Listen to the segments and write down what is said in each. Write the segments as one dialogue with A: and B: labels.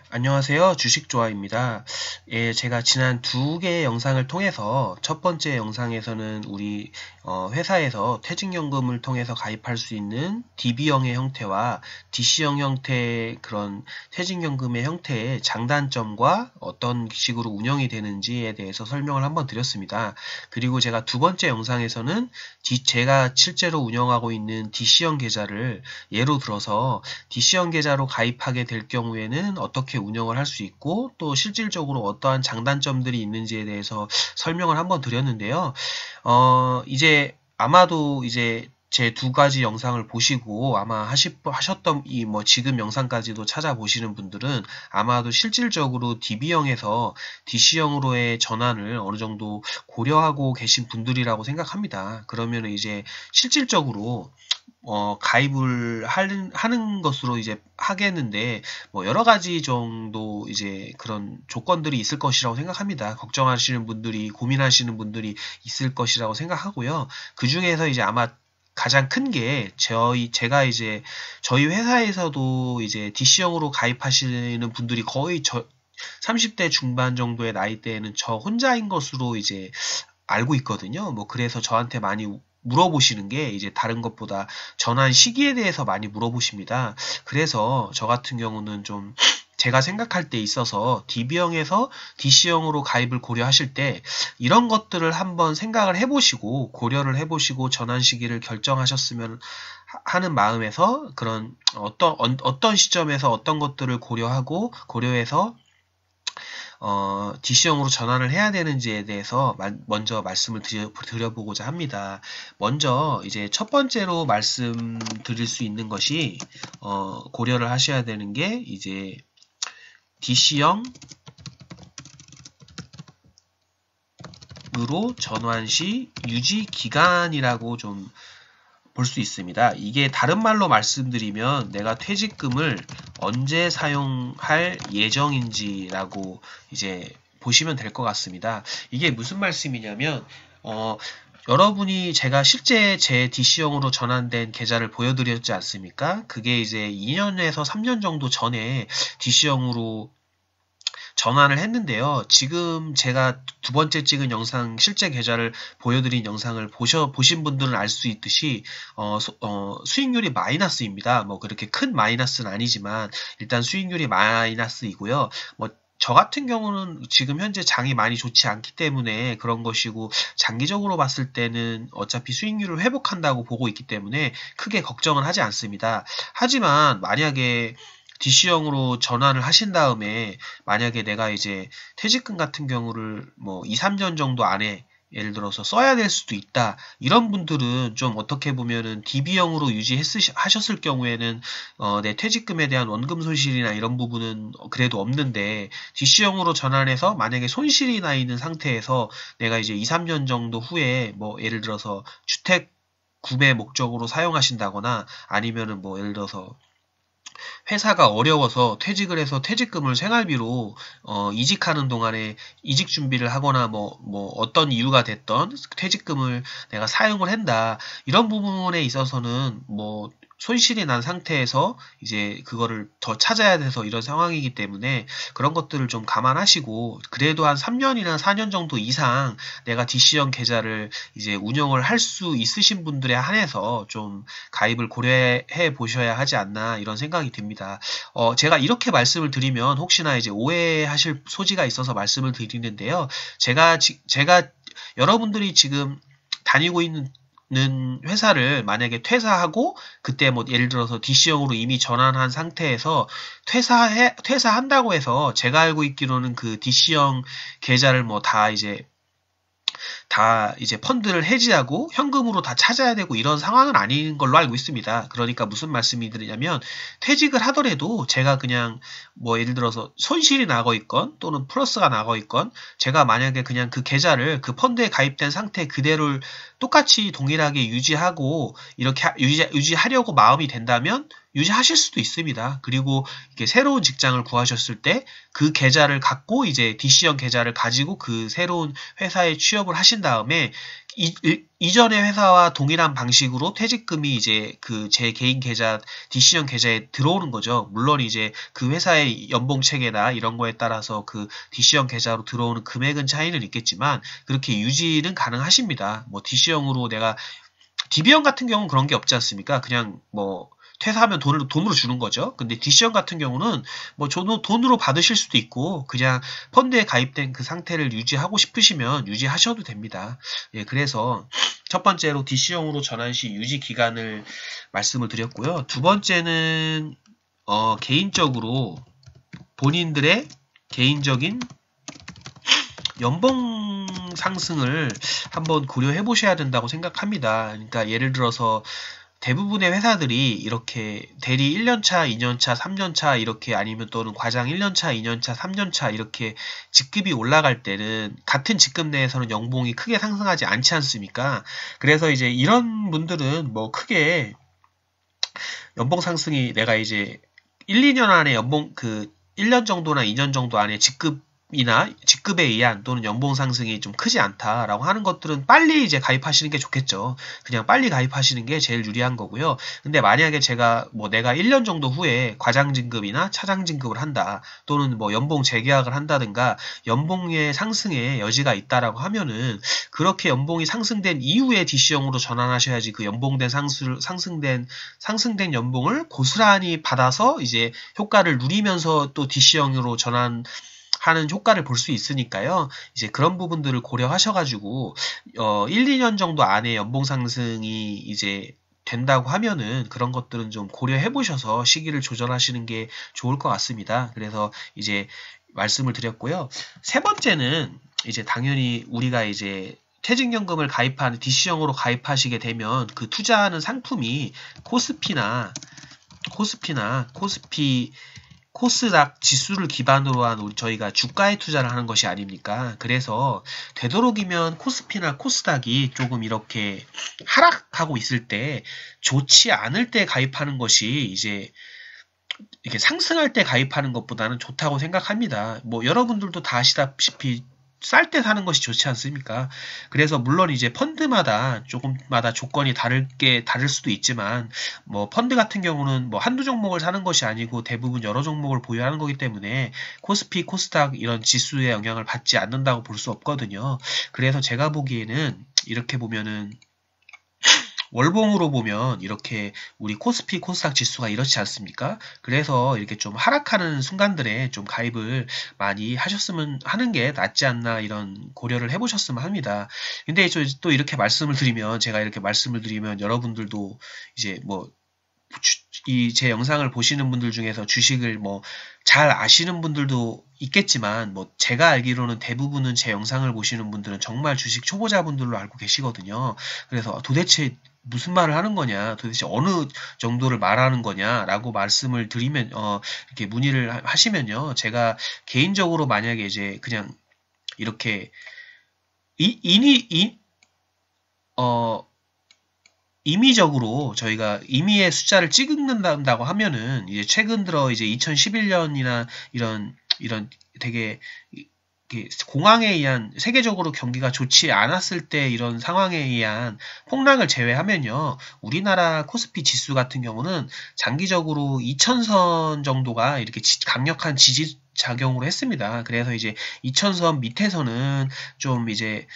A: 안녕하세요. 주식조아입니다. 예, 제가 지난 두 개의 영상을 통해서 첫 번째 영상에서는 우리 회사에서 퇴직연금을 통해서 가입할 수 있는 DB형의 형태와 DC형 형태의 그런 퇴직연금의 형태의 장단점과 어떤 식으로 운영이 되는지에 대해서 설명을 한번 드렸습니다. 그리고 제가 두 번째 영상에서는 제가 실제로 운영하고 있는 DC형 계좌를 예로 들어서 DC형 계좌로 가입하게 될 경우에는 어떻게 운영을 할 수 있고 또 실질적으로 어떠한 장단점들이 있는지에 대해서 설명을 한번 드렸는데요. 이제 아마도 이제 제 두 가지 영상을 보시고 아마 하셨던 이 뭐 지금 영상까지도 찾아보시는 분들은 아마도 실질적으로 DB형에서 DC형으로의 전환을 어느 정도 고려하고 계신 분들이라고 생각합니다. 그러면 이제 실질적으로 가입을 하는 것으로 이제 하겠는데, 뭐, 여러 가지 정도 이제 그런 조건들이 있을 것이라고 생각합니다. 걱정하시는 분들이, 고민하시는 분들이 있을 것이라고 생각하고요. 그 중에서 이제 아마 가장 큰 게, 제가 이제, 저희 회사에서도 이제 DC형으로 가입하시는 분들이 거의 30대 중반 정도의 나이대에는 저 혼자인 것으로 이제 알고 있거든요. 뭐 그래서 저한테 많이 물어보시는 게 이제 다른 것보다 전환 시기에 대해서 많이 물어보십니다. 그래서 저 같은 경우는 좀 제가 생각할 때 있어서 DB형에서 DC형으로 가입을 고려하실 때 이런 것들을 한번 생각을 해보시고 고려를 해보시고 전환 시기를 결정하셨으면 하는 마음에서 그런 어떤 시점에서 어떤 것들을 고려해서 DC형으로 전환을 해야 되는지에 대해서 먼저 말씀을 드려보고자 합니다. 먼저 이제 첫 번째로 말씀드릴 수 있는 것이 고려를 하셔야 되는 게 이제 DC형으로 전환 시 유지 기간이라고 좀 볼 수 있습니다. 이게 다른 말로 말씀드리면 내가 퇴직금을 언제 사용할 예정인지라고 이제 보시면 될 것 같습니다. 이게 무슨 말씀이냐면 여러분이 제가 실제 제 DC형으로 전환된 계좌를 보여드렸지 않습니까? 그게 이제 2년에서 3년 정도 전에 DC형으로 전환을 했는데요. 지금 제가 두 번째 찍은 영상 실제 계좌를 보여드린 영상을 보신 분들은 알 수 있듯이 수익률이 마이너스입니다. 뭐 그렇게 큰 마이너스는 아니지만 일단 수익률이 마이너스이고요. 뭐 저 같은 경우는 지금 현재 장이 많이 좋지 않기 때문에 그런 것이고 장기적으로 봤을 때는 어차피 수익률을 회복한다고 보고 있기 때문에 크게 걱정은 하지 않습니다. 하지만 만약에 DC형으로 전환을 하신 다음에 만약에 내가 이제 퇴직금 같은 경우를 뭐 2, 3년 정도 안에 예를 들어서 써야 될 수도 있다. 이런 분들은 좀 어떻게 보면은 DB형으로 하셨을 경우에는 내 퇴직금에 대한 원금 손실이나 이런 부분은 그래도 없는데 DC형으로 전환해서 만약에 손실이 나 있는 상태에서 내가 이제 2, 3년 정도 후에 뭐 예를 들어서 주택 구매 목적으로 사용하신다거나 아니면은 뭐 예를 들어서 회사가 어려워서 퇴직을 해서 퇴직금을 생활비로 이직하는 동안에 이직 준비를 하거나 뭐 어떤 이유가 됐던 퇴직금을 내가 사용을 한다. 이런 부분에 있어서는 뭐 손실이 난 상태에서 이제 그거를 더 찾아야 돼서 이런 상황이기 때문에 그런 것들을 좀 감안하시고 그래도 한 3년이나 4년 정도 이상 내가 DC형 계좌를 이제 운영을 할 수 있으신 분들에 한해서 좀 가입을 고려해 보셔야 하지 않나 이런 생각이 듭니다. 제가 이렇게 말씀을 드리면 혹시나 이제 오해하실 소지가 있어서 말씀을 드리는데요. 제가 여러분들이 지금 다니고 있는 회사를 만약에 퇴사하고 그때 뭐 예를 들어서 DC형으로 이미 전환한 상태에서 퇴사한다고 해서 제가 알고 있기로는 그 DC형 계좌를 뭐 다 이제 펀드를 해지하고 현금으로 다 찾아야 되고 이런 상황은 아닌 걸로 알고 있습니다. 그러니까 무슨 말씀이 드리냐면 퇴직을 하더라도 제가 그냥 뭐 예를 들어서 손실이 나고 있건 또는 플러스가 나고 있건 제가 만약에 그냥 그 계좌를 그 펀드에 가입된 상태 그대로 똑같이 동일하게 유지하고 이렇게 유지하려고 마음이 된다면 유지하실 수도 있습니다. 그리고 이렇게 새로운 직장을 구하셨을 때 그 계좌를 갖고 이제 DC형 계좌를 가지고 그 새로운 회사에 취업을 하신 다음에 이전의 회사와 동일한 방식으로 퇴직금이 이제 그 제 개인 계좌, DC형 계좌에 들어오는 거죠. 물론 이제 그 회사의 연봉 체계나 이런 거에 따라서 그 DC형 계좌로 들어오는 금액은 차이는 있겠지만 그렇게 유지는 가능하십니다. 뭐 DC형으로 내가 DB형 같은 경우는 그런 게 없지 않습니까? 그냥 뭐 퇴사하면 돈으로 주는 거죠. 근데 DC형 같은 경우는 뭐 돈으로 받으실 수도 있고 그냥 펀드에 가입된 그 상태를 유지하고 싶으시면 유지하셔도 됩니다. 예, 그래서 첫 번째로 DC형으로 전환 시 유지 기간을 말씀을 드렸고요. 두 번째는 개인적으로 본인들의 개인적인 연봉 상승을 한번 고려해 보셔야 된다고 생각합니다. 그러니까 예를 들어서 대부분의 회사들이 이렇게 대리 1년차, 2년차, 3년차 이렇게 아니면 또는 과장 1년차, 2년차, 3년차 이렇게 직급이 올라갈 때는 같은 직급 내에서는 연봉이 크게 상승하지 않지 않습니까? 그래서 이제 이런 분들은 뭐 크게 연봉 상승이 내가 이제 1, 2년 안에 연봉 1년 정도나 2년 정도 안에 직급에 의한 또는 연봉 상승이 좀 크지 않다라고 하는 것들은 빨리 이제 가입하시는 게 좋겠죠. 그냥 빨리 가입하시는 게 제일 유리한 거고요. 근데 만약에 내가 1년 정도 후에 과장 진급이나 차장 진급을 한다 또는 뭐 연봉 재계약을 한다든가 연봉의 상승에 여지가 있다라고 하면은 그렇게 연봉이 상승된 이후에 DC형으로 전환하셔야지 그 상승된 연봉을 고스란히 받아서 이제 효과를 누리면서 또 DC형으로 하는 효과를 볼 수 있으니까요. 이제 그런 부분들을 고려하셔가지고 1, 2년 정도 안에 연봉 상승이 이제 된다고 하면은 그런 것들은 좀 고려해 보셔서 시기를 조절하시는 게 좋을 것 같습니다. 그래서 이제 말씀을 드렸고요. 세 번째는 이제 당연히 우리가 이제 퇴직연금을 가입하는 DC형으로 가입하시게 되면 그 투자하는 상품이 코스닥 지수를 기반으로 한 저희가 주가에 투자를 하는 것이 아닙니까? 그래서 되도록이면 코스피나 코스닥이 조금 이렇게 하락하고 있을 때 좋지 않을 때 가입하는 것이 이제 이렇게 상승할 때 가입하는 것보다는 좋다고 생각합니다. 뭐 여러분들도 다 아시다시피 쌀 때 사는 것이 좋지 않습니까? 그래서 물론 이제 펀드마다 조금마다 조건이 다를 수도 있지만 뭐 펀드 같은 경우는 뭐 한두 종목을 사는 것이 아니고 대부분 여러 종목을 보유하는 거기 때문에 코스피, 코스닥 이런 지수의 영향을 받지 않는다고 볼 수 없거든요. 그래서 제가 보기에는 이렇게 보면은 월봉으로 보면 이렇게 우리 코스피, 코스닥 지수가 이렇지 않습니까? 그래서 이렇게 좀 하락하는 순간들에 좀 가입을 많이 하셨으면 하는 게 낫지 않나 이런 고려를 해보셨으면 합니다. 근데 또 이렇게 말씀을 드리면 제가 이렇게 말씀을 드리면 여러분들도 이제 뭐 제 영상을 보시는 분들 중에서 주식을 뭐 잘 아시는 분들도 있겠지만 뭐 제가 알기로는 대부분은 제 영상을 보시는 분들은 정말 주식 초보자분들로 알고 계시거든요. 그래서 도대체 무슨 말을 하는 거냐, 도대체 어느 정도를 말하는 거냐라고 말씀을 드리면 이렇게 문의를 하시면요, 제가 개인적으로 만약에 이제 그냥 이렇게 임의적으로 저희가 임의의 숫자를 찍는다고 하면은 이제 최근 들어 이제 2011년이나 이런 되게 공황에 의한 세계적으로 경기가 좋지 않았을 때 이런 상황에 의한 폭락을 제외하면요, 우리나라 코스피 지수 같은 경우는 장기적으로 2000선 정도가 이렇게 강력한 지지 작용으로 했습니다. 그래서 이제 2000선 밑에서는 좀 이제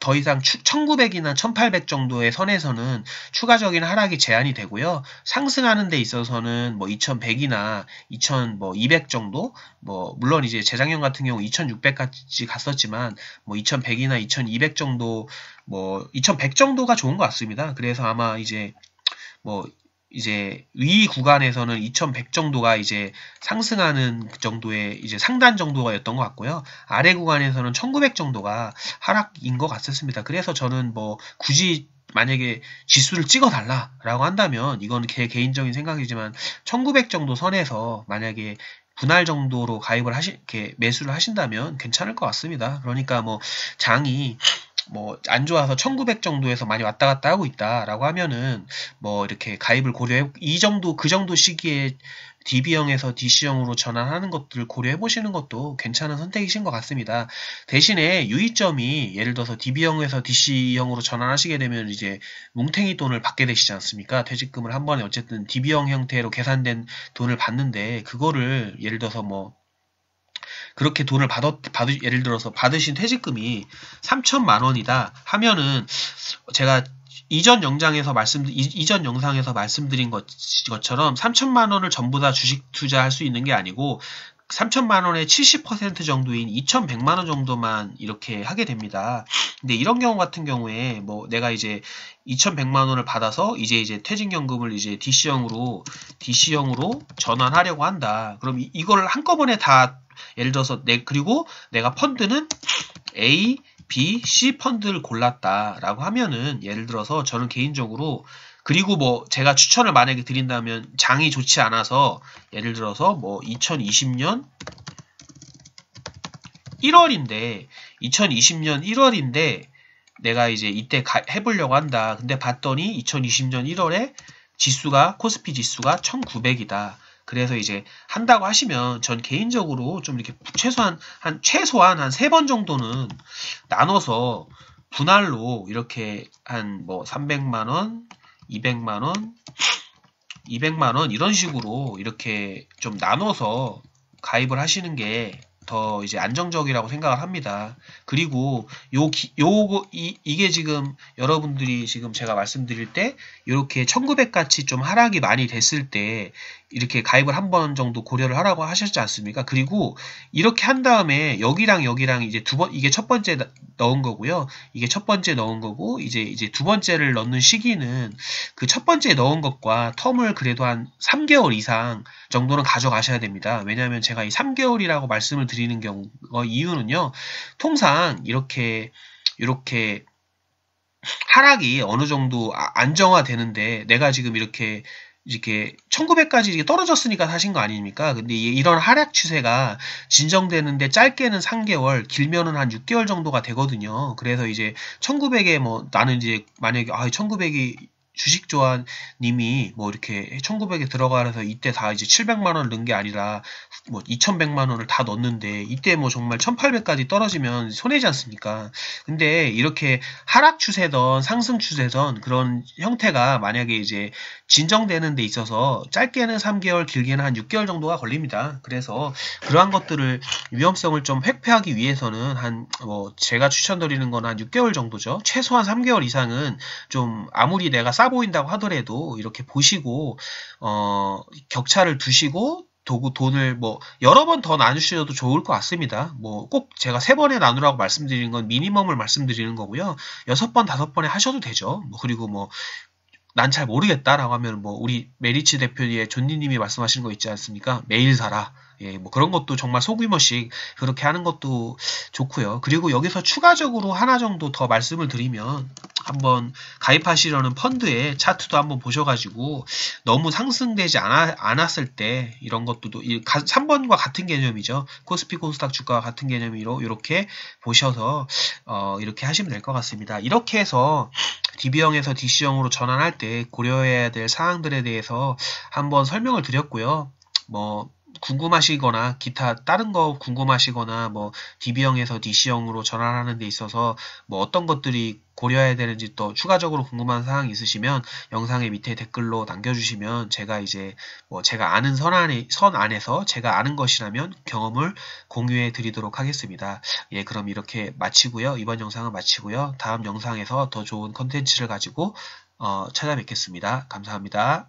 A: 더 이상 1900이나 1800 정도의 선에서는 추가적인 하락이 제한이 되고요. 상승하는 데 있어서는 뭐 2100이나 2200 정도, 뭐 물론 이제 재작년 같은 경우 2600까지 갔었지만 뭐 2100이나 2200 정도, 뭐 2100 정도가 좋은 것 같습니다. 그래서 아마 이제 위 구간에서는 2100 정도가 이제 상승하는 정도의 이제 상단 정도였던 것 같고요. 아래 구간에서는 1900 정도가 하락인 것 같았습니다. 그래서 저는 뭐 굳이 만약에 지수를 찍어달라라고 한다면 이건 제 개인적인 생각이지만 1900 정도 선에서 만약에 분할 정도로 가입을 이렇게 매수를 하신다면 괜찮을 것 같습니다. 그러니까 뭐 장이 뭐 안 좋아서 1900 정도에서 많이 왔다 갔다 하고 있다라고 하면은 뭐 이렇게 가입을 고려해 이 정도 그 정도 시기에 DB형에서 DC형으로 전환하는 것들을 고려해 보시는 것도 괜찮은 선택이신 것 같습니다. 대신에 유의점이 예를 들어서 DB형에서 DC형으로 전환하시게 되면 이제 뭉탱이 돈을 받게 되시지 않습니까? 퇴직금을 한 번에 어쨌든 DB형 형태로 계산된 돈을 받는데 그거를 예를 들어서 뭐 그렇게 돈을 예를 들어서 받으신 퇴직금이 3천만 원이다 하면은 제가 이전 영상에서 말씀드린 것처럼 3천만 원을 전부 다 주식 투자할 수 있는 게 아니고 3천만 원의 70% 정도인 2,100만 원 정도만 이렇게 하게 됩니다. 근데 이런 경우 같은 경우에 뭐 내가 이제 2,100만 원을 받아서 이제 퇴직연금을 이제 DC형으로 전환하려고 한다. 그럼 이걸 한꺼번에 다 예를 들어서 그리고 내가 펀드는 A, B, C 펀드를 골랐다라고 하면은 예를 들어서 저는 개인적으로 그리고 뭐 제가 추천을 만약에 드린다면 장이 좋지 않아서 예를 들어서 뭐 2020년 1월인데 내가 이제 이때 해보려고 한다. 근데 봤더니 2020년 1월에 코스피 지수가 1900이다. 그래서 이제 한다고 하시면 전 개인적으로 좀 이렇게 최소한 한 3번 정도는 나눠서 분할로 이렇게 한 뭐 300만 원, 200만 원, 200만 원 이런 식으로 이렇게 좀 나눠서 가입을 하시는 게 더 이제 안정적이라고 생각을 합니다. 그리고 이게 지금 여러분들이 지금 제가 말씀드릴 때 이렇게 1900 같이 좀 하락이 많이 됐을 때 이렇게 가입을 한 번 정도 고려를 하라고 하셨지 않습니까? 그리고 이렇게 한 다음에 여기랑 이제 이게 첫 번째 넣은 거고요. 이게 첫 번째 넣은 거고 이제 두 번째를 넣는 시기는 그 첫 번째 넣은 것과 텀을 그래도 한 3개월 이상 정도는 가져가셔야 됩니다. 왜냐하면 제가 이 3개월이라고 말씀을 드리는 경우 이유는요. 통상 이렇게 하락이 어느 정도 안정화되는데 내가 지금 이렇게 1900까지 떨어졌으니까 사신 거 아닙니까? 근데 이런 하락 추세가 진정되는데 짧게는 3개월, 길면은 한 6개월 정도가 되거든요. 그래서 이제 1900에 뭐 나는 이제 만약에 1900이 주식조아 님이 뭐 이렇게 1900에 들어가서 이때 다 이제 700만 원을 넣은 게 아니라 뭐 2100만 원을 다 넣었는데 이때 뭐 정말 1800까지 떨어지면 손해지 않습니까? 근데 이렇게 하락 추세던 상승 추세던 그런 형태가 만약에 이제 진정되는 데 있어서 짧게는 3개월, 길게는 한 6개월 정도가 걸립니다. 그래서 그러한 것들을 위험성을 좀 회피하기 위해서는 뭐 제가 추천드리는 건 한 6개월 정도죠. 최소한 3개월 이상은 좀 아무리 내가 싸 보인다고 하더라도 이렇게 보시고 격차를 두시고 돈을 뭐 여러 번 더 나누셔도 좋을 것 같습니다. 뭐 꼭 제가 3번에 나누라고 말씀드리는 건 미니멈을 말씀드리는 거고요. 6번, 5번에 하셔도 되죠. 뭐 그리고 뭐 난 잘 모르겠다라고 하면 뭐 우리 메리츠 대표의 존니님이 말씀하시는 거 있지 않습니까? 매일 사라. 예, 뭐 그런 것도 정말 소규모씩 그렇게 하는 것도 좋고요. 그리고 여기서 추가적으로 하나 정도 더 말씀을 드리면 한번 가입하시려는 펀드의 차트도 한번 보셔가지고 너무 상승되지 않았을 때 이런 것도 3번과 같은 개념이죠. 코스피 코스닥 주가와 같은 개념으로 이렇게 보셔서 이렇게 하시면 될 것 같습니다. 이렇게 해서 DB형에서 DC형으로 전환할 때 고려해야 될 사항들에 대해서 한번 설명을 드렸고요. 뭐 궁금하시거나 기타 다른 거 궁금하시거나 뭐 DB형에서 DC형으로 전환하는 데 있어서 뭐 어떤 것들이 고려해야 되는지 또 추가적으로 궁금한 사항이 있으시면 영상의 밑에 댓글로 남겨주시면 제가 이제 뭐 제가 아는 선 안에서 제가 아는 것이라면 경험을 공유해 드리도록 하겠습니다. 예, 그럼 이렇게 마치고요. 이번 영상은 마치고요. 다음 영상에서 더 좋은 컨텐츠를 가지고 찾아뵙겠습니다. 감사합니다.